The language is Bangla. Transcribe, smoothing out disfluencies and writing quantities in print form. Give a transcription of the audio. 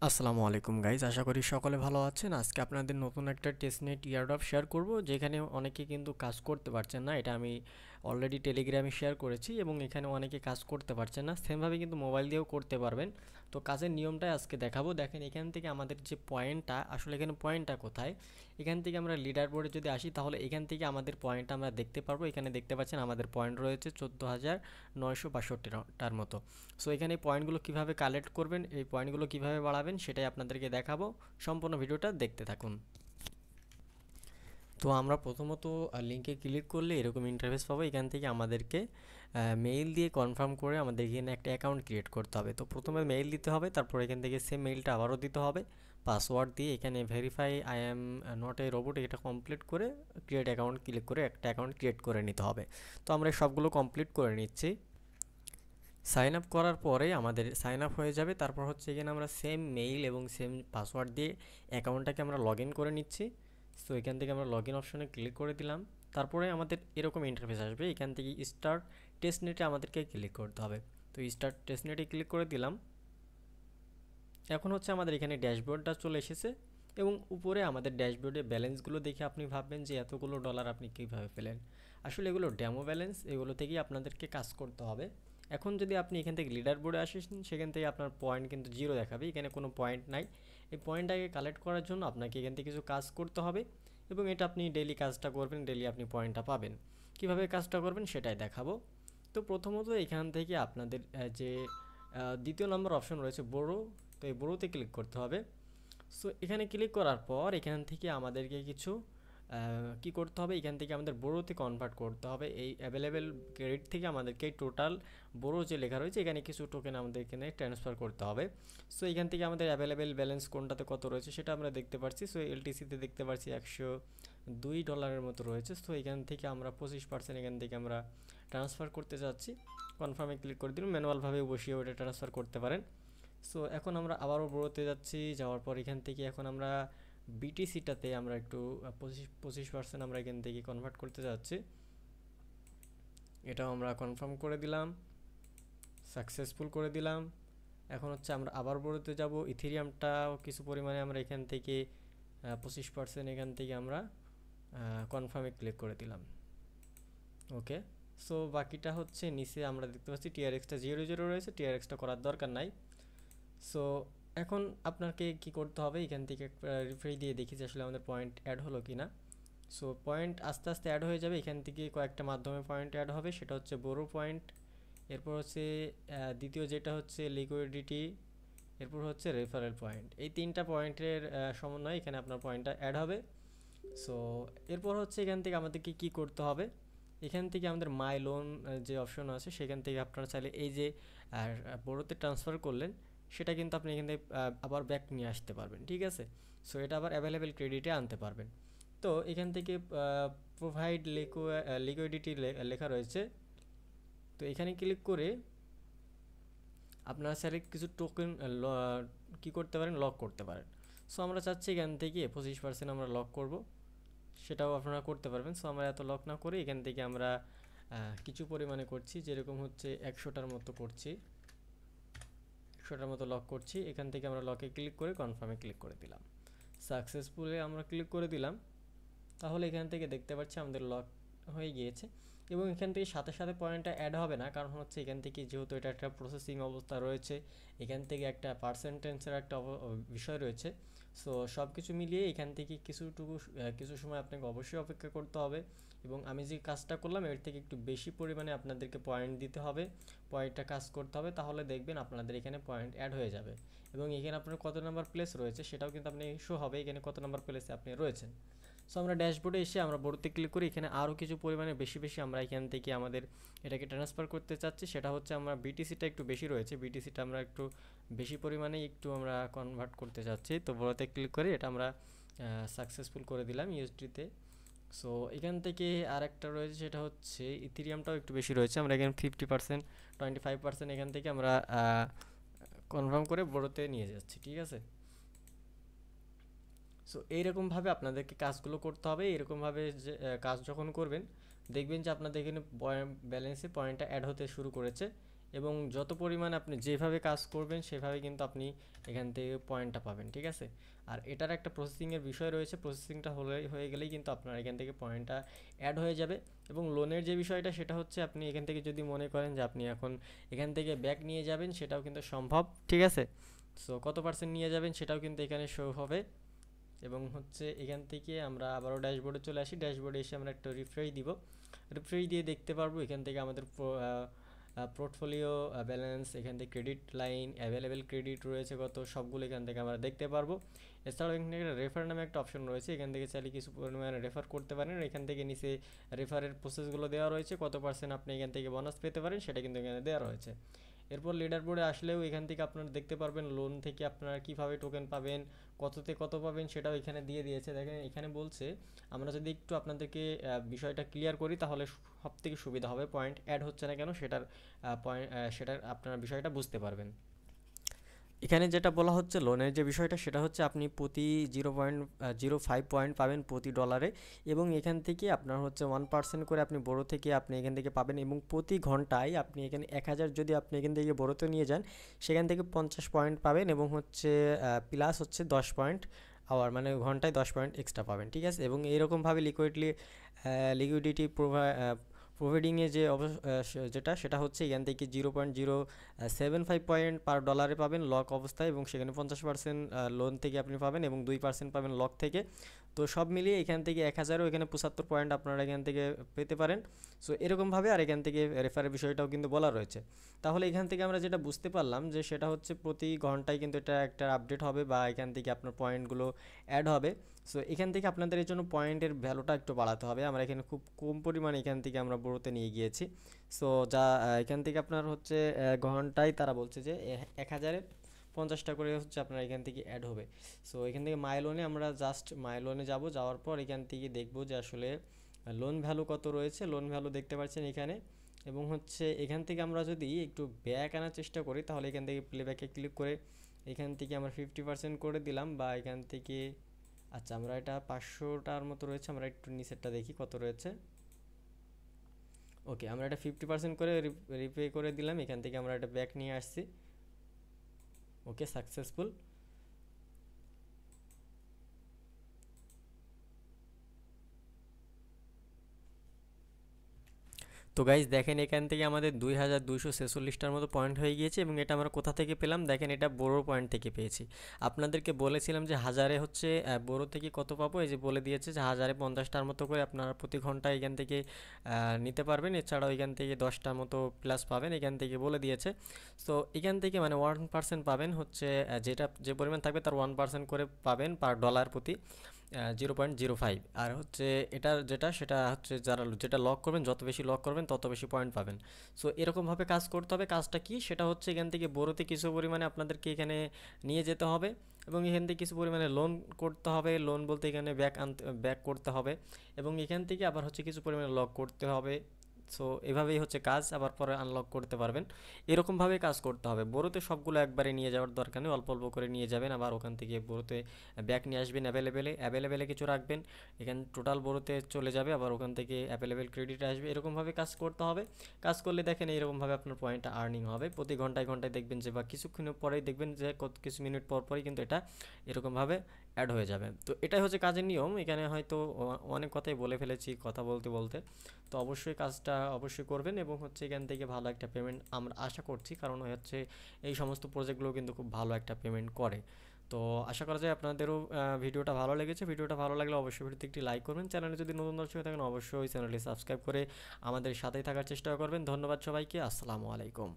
আসসালামু আলাইকুম গাইজ, আশা করি সকলে ভালো আছেন। আজকে আপনাদের নতুন একটা টেস্টনেট ইয়ারড্রপ শেয়ার করব, যেখানে অনেকে কিন্তু কাজ করতে পারছেন না। এটা আমি অলরেডি টেলিগ্রামে শেয়ার করেছি এবং এখানে অনেকে কাজ করতে পারছেন না। সেমভাবে কিন্তু মোবাইল দিয়েও করতে পারবেন। তো কাজের নিয়মটাই আজকে দেখাবো। দেখেন এখান থেকে আমাদের যে পয়েন্টটা, আসলে এখানে পয়েন্টটা কোথায়, এখান থেকে আমরা লিডার বোর্ডে যদি আসি তাহলে এখান থেকে আমাদের পয়েন্টটা আমরা দেখতে পারবো। এখানে দেখতে পাচ্ছেন আমাদের পয়েন্ট রয়েছে 14,962টার মতো। সো এখানে এই পয়েন্টগুলো কীভাবে কালেক্ট করবেন, এই পয়েন্টগুলো কীভাবে বাড়াবেন সেটাই আপনাদেরকে দেখাবো। সম্পূর্ণ ভিডিওটা দেখতে থাকুন। তো আমরা প্রথমত লিঙ্কে ক্লিক করলে এরকম ইন্টারফেস পাবো। এখান থেকে আমাদেরকে মেইল দিয়ে কনফার্ম করে আমাদের এখানে একটা অ্যাকাউন্ট ক্রিয়েট করতে হবে। তো প্রথমে মেইল দিতে হবে, তারপর এখান থেকে সেম মেইলটা আবারও দিতে হবে পাসওয়ার্ড দিয়ে। এখানে verify I am not a robot এটা কমপ্লিট করে ক্রিয়েট অ্যাকাউন্ট ক্লিক করে একটা অ্যাকাউন্ট ক্রিয়েট করে নিতে হবে। তো আমরা সবগুলো কমপ্লিট করে নিচ্ছি। সাইন আপ করার পরে আমাদের সাইন আপ হয়ে যাবে। তারপর হচ্ছে এখানে আমরা সেম মেইল এবং সেম পাসওয়ার্ড দিয়ে অ্যাকাউন্টটাকে আমরা লগ ইন করে নিচ্ছি। সো এখান থেকে আমরা লগ ইন অপশনে ক্লিক করে দিলাম। তারপরে আমাদের এরকম ইন্টারফেস আসবে। এখান থেকে স্টার্ট টেস্টনেটে আমাদেরকে ক্লিক করতে হবে। তো স্টার্ট টেস্টনেটে ক্লিক করে দিলাম। এখন হচ্ছে আমাদের এখানে ড্যাশবোর্ডটা চলে এসেছে এবং উপরে আমাদের ড্যাশবোর্ডে ব্যালেন্সগুলো দেখে আপনি ভাববেন যে এতগুলো ডলার আপনি কীভাবে পেলেন। আসলে এগুলো ডেমো ব্যালেন্স, এগুলো থেকেই আপনাদেরকে কাজ করতে হবে। এখন যদি আপনি এখান থেকে লিডার বোর্ডে আসেন, সেখান থেকে আপনার পয়েন্ট কিন্তু জিরো দেখাবে, এখানে কোনো পয়েন্ট নাই। এই পয়েন্টটাকে কালেক্ট করার জন্য আপনাকে এখান থেকে কিছু কাজ করতে হবে এবং এটা আপনি ডেইলি কাজটা করবেন, ডেইলি আপনি পয়েন্টটা পাবেন। কীভাবে কাজটা করবেন সেটাই দেখাবো। তো প্রথমত এখান থেকে আপনাদের যে দ্বিতীয় নম্বর অপশন রয়েছে বড়, তো এই বড়োতে ক্লিক করতে হবে। সো এখানে ক্লিক করার পর এখান থেকে আমাদেরকে কিছু কি করতে হবে, এখান থেকে আমাদের বড়োতে কনভার্ট করতে হবে। এই অ্যাভেলেবেল ক্রেডিট থেকে আমাদেরকে টোটাল বড়ো যে লেখা রয়েছে এখানে কিছু টোকেন আমাদের এখানে ট্রান্সফার করতে হবে। সো এখান থেকে আমাদের অ্যাভেলেবেল ব্যালেন্স কোনটাতে কত রয়েছে সেটা আমরা দেখতে পাচ্ছি। সো এলটিসিতে দেখতে পাচ্ছি $102 মতো রয়েছে। সো এখান থেকে আমরা 25% এখান থেকে আমরা ট্রান্সফার করতে যাচ্ছি। কনফার্মে ক্লিক করে দিন, ম্যানুয়ালভাবে বসিয়ে ওটা ট্রান্সফার করতে পারেন। সো এখন আমরা আবারও বড়োতে যাচ্ছি। যাওয়ার পর এখান থেকে এখন আমরা বিটিসিটাতে আমরা একটু 25% আমরা এখান থেকে কনভার্ট করতে যাচ্ছি। এটাও আমরা কনফার্ম করে দিলাম, সাকসেসফুল করে দিলাম। এখন হচ্ছে আমরা আবার বড়োতে যাব। ইথেরিয়ামটাও কিছু পরিমাণে আমরা এখান থেকে 25% এখান থেকে আমরা কনফার্মে ক্লিক করে দিলাম। ওকে, সো বাকিটা হচ্ছে নিচে আমরা দেখতে পাচ্ছি টিআরএক্সটা 0 রয়েছে, টিআরএক্সটা করার দরকার নাই। সো এখন আপনাকে কি করতে হবে, এখান থেকে রিফ্রেশ দিয়ে দেখি যে আসলে আমাদের পয়েন্ট অ্যাড হলো কি না। সো পয়েন্ট আস্তে আস্তে অ্যাড হয়ে যাবে। এখান থেকে কয়েকটা মাধ্যমে পয়েন্ট অ্যাড হবে, সেটা হচ্ছে বড় পয়েন্ট, এরপর হচ্ছে দ্বিতীয় যেটা হচ্ছে লিকুইডিটি, এরপর হচ্ছে রেফারেল পয়েন্ট। এই তিনটা পয়েন্টের সমন্বয়ে এখানে আপনার পয়েন্টটা অ্যাড হবে। সো এরপর হচ্ছে এখান থেকে আমাদেরকে কি করতে হবে, এখান থেকে আমাদের মাই লোন যে অপশন আছে সেখান থেকে আপনারা চাইলে এই যে বড়োতে ট্রান্সফার করলেন সেটা কিন্তু আপনি এখান থেকে আবার ব্যাক নিয়ে আসতে পারবেন, ঠিক আছে। সো এটা আবার অ্যাভেলেবেল ক্রেডিটে আনতে পারবেন। তো এখান থেকে প্রোভাইড লিকুইডিটি লেখা রয়েছে। তো এখানে ক্লিক করে আপনারা চাইলে কিছু টোকেন কী করতে পারেন, লক করতে পারেন। সো আমরা চাচ্ছি এখান থেকে 25% আমরা লক করব, সেটাও আপনারা করতে পারবেন। সো আমরা এত লক না করে এখান থেকে আমরা কিছু পরিমাণে করছি, যেরকম হচ্ছে 100টার মতো করছি, 100টার মতো লক করছি। এখান থেকে আমরা লকে ক্লিক করে কনফার্মে ক্লিক করে দিলাম, সাকসেসফুলি আমরা ক্লিক করে দিলাম। তাহলে এখান থেকে দেখতে পাচ্ছি আমাদের লক হয়ে গিয়েছে এবং এখান থেকে সাথে সাথে পয়েন্টটা অ্যাড হবে না, কারণ হচ্ছে এখান থেকে যেহেতু এটা একটা প্রসেসিং অবস্থা রয়েছে, এখান থেকে একটা পার্সেন্টেজের একটা বিষয় রয়েছে। সো সব কিছু মিলিয়ে এখান থেকে কিছু সময় আপনাকে অবশ্যই অপেক্ষা করতে হবে এবং আমি যে কাজটা করলাম এর থেকে একটু বেশি পরিমাণে আপনাদেরকে পয়েন্ট দিতে হবে, পয়েন্টটা কাজ করতে হবে, তাহলে দেখবেন আপনাদের এখানে পয়েন্ট অ্যাড হয়ে যাবে এবং এখানে আপনার কত নাম্বার প্লেস রয়েছে সেটাও কিন্তু আপনি শো হবে, এখানে কত নাম্বার প্লেসে আপনি রয়েছেন। সো আমরা ড্যাশবোর্ডে এসে আমরা বড়তে ক্লিক করি, এখানে আরও কিছু পরিমাণে বেশি বেশি আমরা এখান থেকে আমাদের এটাকে ট্রান্সফার করতে চাচ্ছি। সেটা হচ্ছে আমরা বিটিসিটা একটু বেশি রয়েছে, বিটিসিটা আমরা একটু বেশি পরিমাণে একটু আমরা কনভার্ট করতে চাচ্ছি। তো বড়তে ক্লিক করে এটা আমরা সাকসেসফুল করে দিলাম ইউএসডিতে। সো এখান থেকে আরেকটা রয়েছে, সেটা হচ্ছে ইথেরিয়ামটাও একটু বেশি রয়েছে, আমরা এখানে 50%, 25% এখান থেকে আমরা কনফার্ম করে বড়তে নিয়ে যাচ্ছি, ঠিক আছে। সো এইরকমভাবে আপনাদেরকে কাজগুলো করতে হবে। এরকমভাবে যে কাজ যখন করবেন দেখবেন যে আপনাদের এখানে ব্যালেন্সে পয়েন্টটা অ্যাড হতে শুরু করেছে এবং যত পরিমাণ আপনি যেভাবে কাজ করবেন সেভাবে কিন্তু আপনি এখান থেকে পয়েন্টটা পাবেন, ঠিক আছে। আর এটার একটা প্রসেসিংয়ের বিষয় রয়েছে, প্রসেসিংটা হয়ে গেলেই কিন্তু আপনার এখান থেকে পয়েন্টটা অ্যাড হয়ে যাবে। এবং লোনের যে বিষয়টা সেটা হচ্ছে আপনি এখান থেকে যদি মনে করেন যে আপনি এখন এখান থেকে ব্যাক নিয়ে যাবেন সেটাও কিন্তু সম্ভব, ঠিক আছে। সো কত পার্সেন্ট নিয়ে যাবেন সেটাও কিন্তু এখানে শো হবে। এবং হচ্ছে এখান থেকে আমরা আবারও ড্যাশবোর্ডে চলে আসি, ড্যাশবোর্ডে এসে আমরা একটা রিফ্রেশ দিব, রিফ্রেশ দিয়ে দেখতে পারবো এখান থেকে আমাদের পোর্টফোলিও ব্যালেন্স, এখান থেকে ক্রেডিট লাইন, অ্যাভেলেবেল ক্রেডিট রয়েছে কত, সবগুলো এখান থেকে আমরা দেখতে পারবো। এছাড়াও এখান থেকে রেফার নামে একটা অপশন রয়েছে, এখান থেকে চাইলে কিছু পরিমাণে রেফার করতে পারেন। এখান থেকে নিচে রেফারের প্রসেসগুলো দেওয়া রয়েছে, কত পার্সেন্ট আপনি এখান থেকে বোনাস পেতে পারেন সেটা কিন্তু এখানে দেওয়া রয়েছে। এরপর লিডার বোর্ডে আসলেও এখান থেকে আপনারা দেখতে পারবেন লোন থেকে আপনারা কীভাবে টোকেন পাবেন, কততে কত পাবেন সেটাও এখানে দিয়ে দিয়েছে। দেখেন এখানে বলছে, আমরা যদি একটু আপনাদেরকে বিষয়টা ক্লিয়ার করি তাহলে সব থেকে সুবিধা হবে, পয়েন্ট অ্যাড হচ্ছে না কেন সেটার সেটার আপনারা বিষয়টা বুঝতে পারবেন। এখানে যেটা বলা হচ্ছে লোনের যে বিষয়টা সেটা হচ্ছে আপনি প্রতি 0.05 পয়েন্ট পাবেন প্রতি ডলারে, এবং এখান থেকে আপনার হচ্ছে 1% করে আপনি বড়ো থেকে আপনি এখান থেকে পাবেন, এবং প্রতি ঘন্টায় আপনি এখানে 1000 যদি আপনি এখান থেকে বড়োতে নিয়ে যান সেখান থেকে 50 পয়েন্ট পাবেন, এবং হচ্ছে প্লাস হচ্ছে 10 পয়েন্ট আওয়ার, মানে ঘন্টায় 10 পয়েন্ট এক্সট্রা পাবেন, ঠিক আছে। এবং এইরকমভাবে লিকুইডিটি প্রোভাইডিংয়ে যে যেটা সেটা হচ্ছে এখান থেকে 0.075 পয়েন্ট পার ডলারে পাবেন লক অবস্থায়, এবং সেখানে 50% লোন থেকে আপনি পাবেন এবং 2% পাবেন লক থেকে। তো সব মিলিয়ে এখান থেকে 1000ও এখানে 75 পয়েন্ট আপনারা এখান থেকে পেতে পারেন। সো এরকমভাবে আর এখান থেকে রেফারের বিষয়টাও কিন্তু বলা রয়েছে। তাহলে এখান থেকে আমরা যেটা বুঝতে পারলাম যে সেটা হচ্ছে প্রতি ঘন্টায় কিন্তু এটা একটা আপডেট হবে বা এখান থেকে আপনার পয়েন্টগুলো অ্যাড হবে। সো এখান থেকে আপনাদের এই জন্য পয়েন্টের ভ্যালুটা একটু বাড়াতে হবে। আমরা এখানে খুব কম পরিমাণে এখান থেকে আমরা বড়োতে নিয়ে গিয়েছি। সো যা এখান থেকে আপনার হচ্ছে ঘন্টায় তারা বলছে যে 1000-এ 50টা করে হচ্ছে আপনার এখান থেকে অ্যাড হবে। সো এখান থেকে মাই লোনে আমরা জাস্ট মাই লোনে যাব, যাওয়ার পর এখান থেকে দেখব যে আসলে লোন ভ্যালু কত রয়েছে। লোন ভ্যালু দেখতে পাচ্ছেন এখানে, এবং হচ্ছে এখান থেকে আমরা যদি একটু ব্যাক আনার চেষ্টা করি তাহলে এখান থেকে প্লেব্যাকে ক্লিক করে এখান থেকে আমরা 50% করে দিলাম, বা এখান থেকে আচ্ছা আমরা এটা 500টার মতো রয়েছে, আমরা একটু নিচেরটা দেখি কত রয়েছে। ওকে, আমরা এটা 50% করে রিপে করে দিলাম, এখান থেকে আমরা এটা ব্যাক নিয়ে আসছি। ওকে, সাকসেসফুল। তো গাইজ দেখেন এখান থেকে আমাদের 2246টার মতো পয়েন্ট হয়ে গিয়েছে, এবং এটা আমরা কোথা থেকে পেলাম দেখেন, এটা বড়ো পয়েন্ট থেকে পেয়েছি। আপনাদেরকে বলেছিলাম যে হাজারে হচ্ছে বড়ো থেকে কত পাবো, এই যে বলে দিয়েছে যে 1050টার মতো করে আপনারা প্রতি ঘন্টায় এখান থেকে নিতে পারবেন। এছাড়াও এখান থেকে 10টার মতো প্লাস পাবেন, এখান থেকে বলে দিয়েছে। সো এখান থেকে মানে 1% পাবেন হচ্ছে যেটা যে পরিমাণ থাকবে তার 1% করে পাবেন পার ডলার প্রতি 0.05। আর হচ্ছে এটার সেটা হচ্ছে যারা যেটা লক করবেন, যত বেশি লক করবেন তত বেশি পয়েন্ট পাবেন। সো এরকমভাবে কাজ করতে হবে। কাজটা কি সেটা হচ্ছে এখান থেকে বড়োতে কিছু পরিমাণে আপনাদেরকে এখানে নিয়ে যেতে হবে, এবং এখান থেকে কিছু পরিমাণে লোন করতে হবে। লোন বলতে এখানে ব্যাক করতে হবে, এবং এখান থেকে আবার হচ্ছে কিছু পরিমাণে লক করতে হবে। সো এভাবেই হচ্ছে কাজ, আবার পরে আনলক করতে পারবেন। এরকমভাবে কাজ করতে হবে। বড়োতে সবগুলো একবারে নিয়ে যাওয়ার দরকার নেই, অল্প অল্প করে নিয়ে যাবেন, আবার ওখান থেকে বড়োতে ব্যাক নিয়ে আসবেন। অ্যাভেলেবেলে কিছু রাখবেন, এখানে টোটাল বড়োতে চলে যাবে, আবার ওখান থেকে অ্যাভেলেবেল ক্রেডিট আসবে। এরকমভাবে কাজ করতে হবে। কাজ করলে দেখেন এরকমভাবে আপনার পয়েন্টটা আর্নিং হবে প্রতি ঘন্টায় ঘন্টায়, দেখবেন যে বা কিছুক্ষণ পরেই দেখবেন যে কিছু মিনিট পর পরই কিন্তু এটা এরকমভাবে অ্যাড হয়ে যাবে। তো এটাই হচ্ছে কাজের নিয়ম। এখানে হয়তো অনেক কথাই বলে ফেলেছি কথা বলতে বলতে। তো অবশ্যই কাজটা অবশ্যই করবেন, এবং হচ্ছে এখান থেকে ভালো একটা পেমেন্ট আমরা আশা করছি, কারণ হচ্ছে এই সমস্ত প্রজেক্টগুলো কিন্তু খুব ভালো একটা পেমেন্ট করে। তো আশা করা যায় আপনাদেরও ভিডিওটা ভালো লেগেছে। ভিডিওটা ভালো লাগলে অবশ্যই ভিডিওতে একটি লাইক করবেন। চ্যানেলে যদি নতুন দর্শক হয়ে থাকেন অবশ্যই চ্যানেলটি সাবস্ক্রাইব করে আমাদের সাথেই থাকার চেষ্টা করবেন। ধন্যবাদ সবাইকে, আসসালামু আলাইকুম।